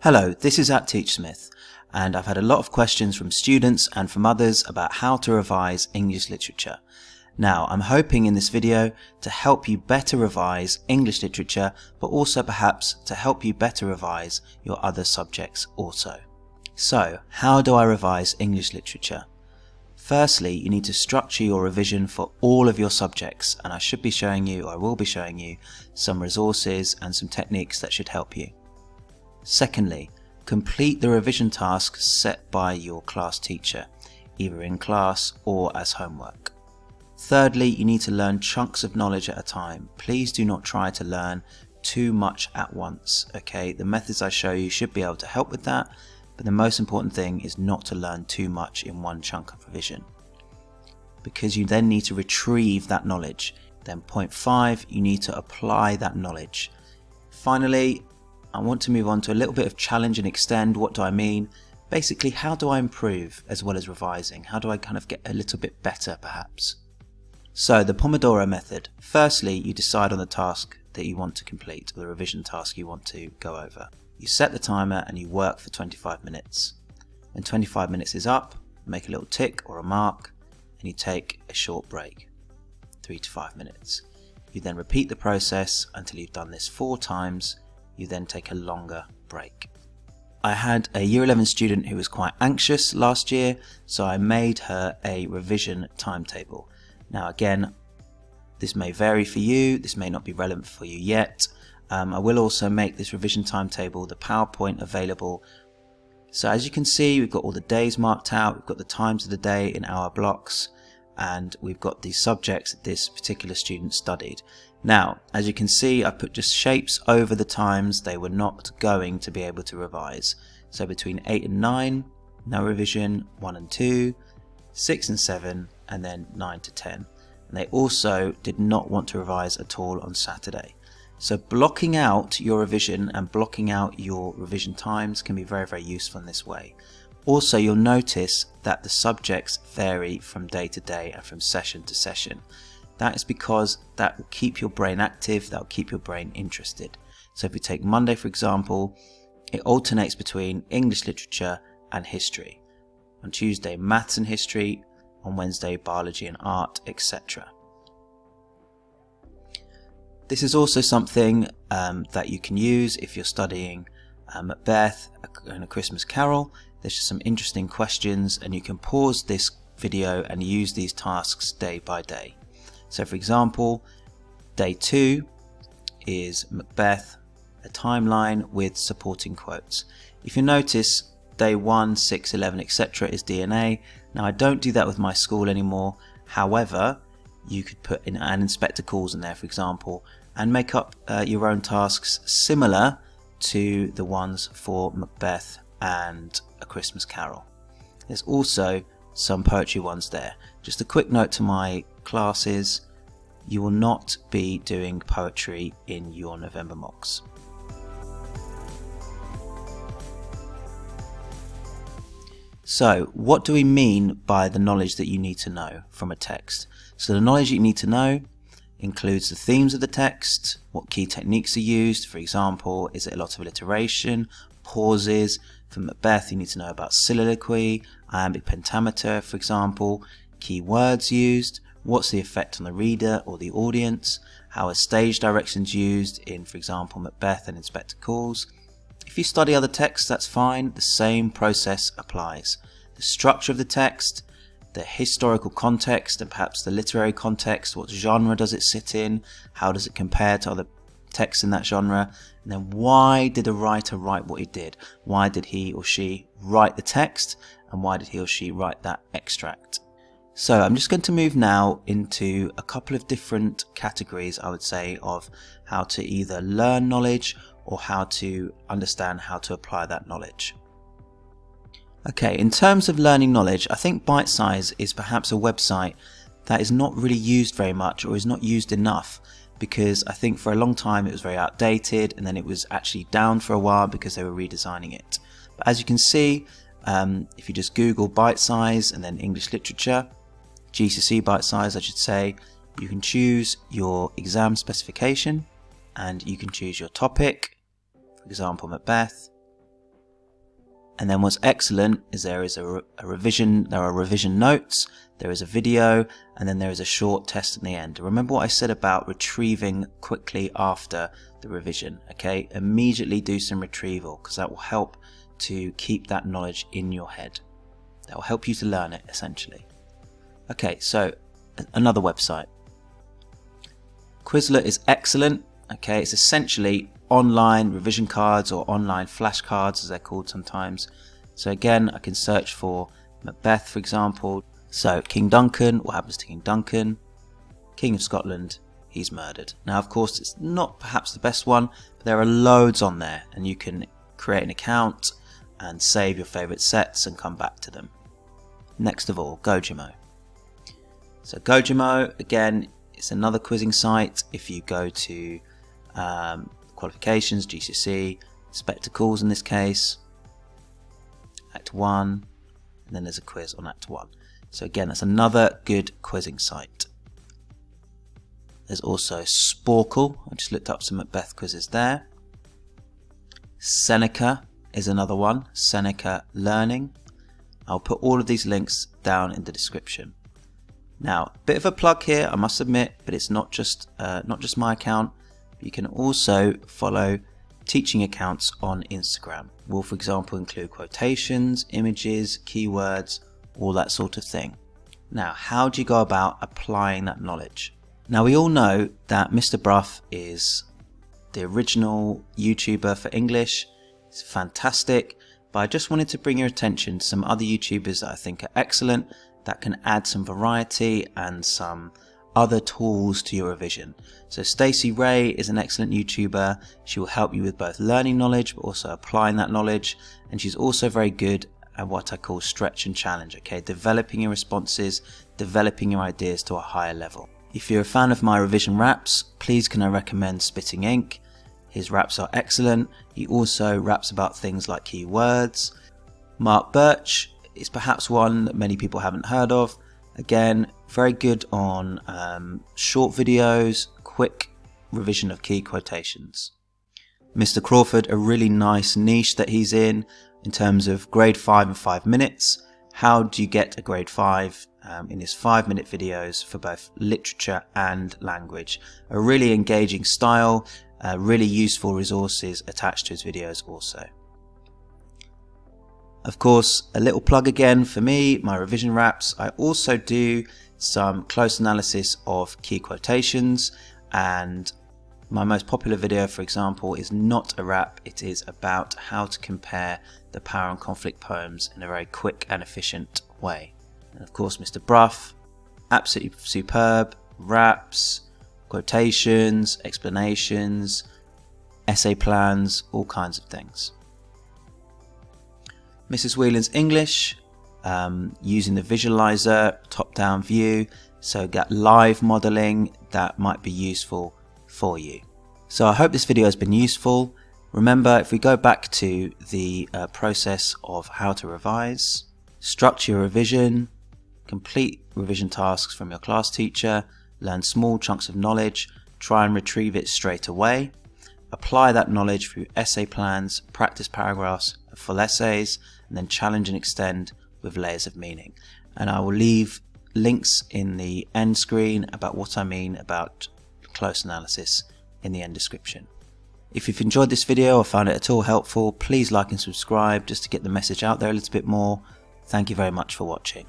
Hello, this is @teachsmith, and I've had a lot of questions from students and from others about how to revise English literature. Now, I'm hoping in this video to help you better revise English literature, but also perhaps to help you better revise your other subjects also. So, how do I revise English literature? Firstly, you need to structure your revision for all of your subjects, and I will be showing you some resources and some techniques that should help you. Secondly, complete the revision tasks set by your class teacher, either in class or as homework. Thirdly, you need to learn chunks of knowledge at a time. Please do not try to learn too much at once, okay? The methods I show you should be able to help with that, but the most important thing is not to learn too much in one chunk of revision, because you then need to retrieve that knowledge. Then point 5, you need to apply that knowledge. Finally, I want to move on to a little bit of challenge and extend. What do I mean? Basically, how do I improve as well as revising? How do I kind of get a little bit better perhaps? So the Pomodoro method. Firstly, you decide on the task that you want to complete, or the revision task you want to go over. You set the timer and you work for 25 minutes. When 25 minutes is up, make a little tick or a mark, and you take a short break, 3 to 5 minutes. You then repeat the process until you've done this 4 times. You then take a longer break. I had a year 11 student who was quite anxious last year, so I made her a revision timetable. Now again, this may vary for you, this may not be relevant for you yet. I will also make this revision timetable, the PowerPoint, available. So as you can see, we've got all the days marked out, we've got the times of the day in hour blocks, and we've got the subjects that this particular student studied. Now, as you can see, I put just shapes over the times they were not going to be able to revise. So between 8 and 9, no revision, 1 and 2, 6 and 7, and then 9 to 10. And they also did not want to revise at all on Saturday. So blocking out your revision and blocking out your revision times can be very, very useful in this way. Also, you'll notice that the subjects vary from day to day and from session to session. That is because that will keep your brain active, that will keep your brain interested. So if we take Monday, for example, it alternates between English literature and history. On Tuesday, maths and history. On Wednesday, biology and art, etc. This is also something that you can use if you're studying Macbeth and A Christmas Carol. There's just some interesting questions, and you can pause this video and use these tasks day by day. So for example, day 2 is Macbeth, a timeline with supporting quotes. If you notice, day 1, 6, 11, etc. is DNA. Now I don't do that with my school anymore. However, you could put in an inspector calls in there, for example, and make up your own tasks similar to the ones for Macbeth and A Christmas Carol. There's also some poetry ones there. Just a quick note to my classes, you will not be doing poetry in your November mocks. So what do we mean by the knowledge that you need to know from a text? So the knowledge you need to know includes the themes of the text, what key techniques are used. For example, is it a lot of alliteration, pauses? For Macbeth, you need to know about soliloquy, iambic pentameter, for example, key words used, what's the effect on the reader or the audience, how are stage directions used in, for example, Macbeth and Inspector Calls. If you study other texts, that's fine, the same process applies. The structure of the text, the historical context and perhaps the literary context, what genre does it sit in, how does it compare to other texts in that genre, and then why did a writer write what he did? Why did he or she write the text, and why did he or she write that extract? So I'm just going to move now into a couple of different categories, I would say, of how to either learn knowledge or how to understand how to apply that knowledge. Okay, in terms of learning knowledge, I think Bitesize is perhaps a website that is not really used very much, or is not used enough, because I think for a long time it was very outdated, and then it was actually down for a while because they were redesigning it. But as you can see, if you just Google Bitesize and then English literature, GCSE Bitesize I should say, you can choose your exam specification and you can choose your topic, for example Macbeth, And then what's excellent is there is a revision, there are revision notes, there is a video, and then there is a short test in the end. Remember what I said about retrieving quickly after the revision, okay? Immediately do some retrieval, because that will help to keep that knowledge in your head. That will help you to learn it, essentially. Okay, so another website. Quizlet is excellent, okay? It's essentially online revision cards, or online flashcards as they're called sometimes. So again, I can search for Macbeth, for example. So King Duncan, what happens to King Duncan? King of Scotland, he's murdered. Now of course it's not perhaps the best one, but there are loads on there, and you can create an account and save your favourite sets and come back to them. Next of all, Gojimo. So Gojimo, again, it's another quizzing site. If you go to qualifications, GCSE, spectacles in this case, Act 1, and then there's a quiz on Act 1. So again, that's another good quizzing site. There's also Sporkle. I just looked up some Macbeth quizzes there. Seneca is another one, Seneca Learning. I'll put all of these links down in the description. Now, a bit of a plug here, I must admit, but it's not just my account. You can also follow teaching accounts on Instagram. Will, for example, include quotations, images, keywords, all that sort of thing. Now, how do you go about applying that knowledge? Now, we all know that Mr. Bruff is the original YouTuber for English. It's fantastic, but I just wanted to bring your attention to some other YouTubers that I think are excellent, that can add some variety and some other tools to your revision. So Stacy Rae is an excellent YouTuber. She will help you with both learning knowledge but also applying that knowledge, and she's also very good at what I call stretch and challenge, okay? Developing your responses, developing your ideas to a higher level. If you're a fan of my revision raps, please can I recommend Spitting Ink. His raps are excellent. He also raps about things like keywords. Marc Birch is perhaps one that many people haven't heard of. Again, very good on short videos, quick revision of key quotations. Mr. Crawford, a really nice niche that he's in terms of grade 5 in 5 minutes. How do you get a grade 5 in his 5-minute videos for both literature and language? A really engaging style, really useful resources attached to his videos also. Of course, a little plug again for me, my revision raps. I also do some close analysis of key quotations, and my most popular video, for example, is not a rap. It is about how to compare the Power and Conflict poems in a very quick and efficient way. And of course, Mr. Bruff, absolutely superb, raps, quotations, explanations, essay plans, all kinds of things. Mrs. Whelan's English, using the visualizer, top-down view, so that live modeling that might be useful for you. So I hope this video has been useful. Remember, if we go back to the process of how to revise, structure your revision, complete revision tasks from your class teacher, learn small chunks of knowledge, try and retrieve it straight away, apply that knowledge through essay plans, practice paragraphs, full essays, and then challenge and extend with layers of meaning. And I will leave links in the end screen about what I mean about close analysis in the end description. If you've enjoyed this video or found it at all helpful, please like and subscribe just to get the message out there a little bit more. Thank you very much for watching.